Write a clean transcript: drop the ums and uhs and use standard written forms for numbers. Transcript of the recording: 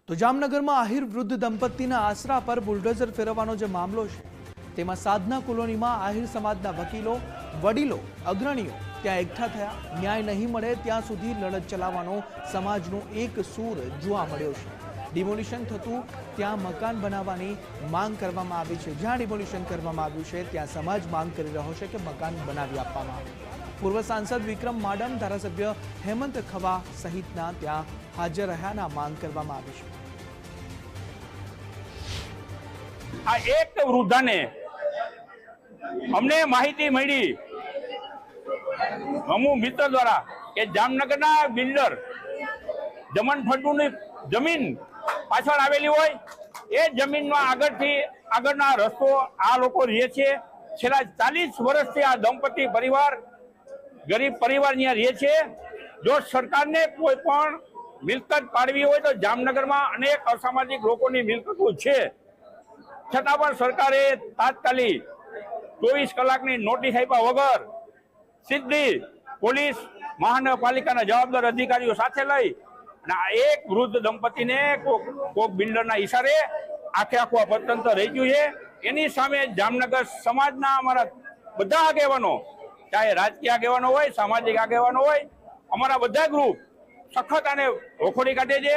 તો જામનગરમાં આહિર વૃદ્ધ દંપતીના આશરા પર બુલડોઝર ફેરવવાનો જે મામલો છે તેમાં સાધના કોલોનીમાં આહિર સમાજના વકીલો, વડીલો, અગ્રણીઓ ત્યાં એકઠા થયા. ન્યાય નહીં મળે ત્યાં સુધી લડત ચલાવવાનો સમાજનો એક સૂર જોવા મળ્યો છે. ડિમોલિશન થતું ત્યાં મકાન બનાવવાની માંગ કરવામાં આવી છે. જ્યાં ડિમોલિશન કરવામાં આવ્યું છે ત્યાં સમાજ માંગ કરી રહ્યો છે કે મકાન બનાવી આપવામાં આવે. પૂર્વ સાંસદ વિક્રમ માડમ, ધારાસભ્ય હેમંત ખવા સહિતના ત્યાં હાજર રહ્યાના માંગ કરવામાં આવી છે. આ એક વૃદ્ધાને અમને માહિતી મળી અમુ મિત્ર દ્વારા કે જામનગરના બિલ્ડર જમન ફળદુની જમીન પાછળ આવેલી હોય એ જમીનમાં આગળના રસ્તો આ લોકો રહે છે. છેલ્લા 40 વર્ષથી આ દંપતી પરિવાર ગરીબ પરિવાર અહીંયા રહે છે. જો સરકારને કોઈ પણ મિલકત પાડવી હોય તો જામનગરમાં અનેક અસામાજિક લોકોની મિલકતો છે, છતાં પણ સરકારે તાત્કાલિક 24 કલાકની નોટિસ આપ્યા વગર સીધી પોલીસ મહાનગરપાલિકાના જવાબદાર અધિકારીઓ સાથે લઈ અને એક વૃદ્ધ દંપતીને કોક બિલ્ડરના ઈશારે આખું પતંત્ર રહી ગયું છે. એની સામે જામનગર સમાજના અમારા બધા આગેવાનો, ચાહે રાજકીય આગેવાનો હોય, સામાજિક આગેવાનો હોય, અમારા બધા ગ્રુપ સખત આને રોકડી કાઢે છે.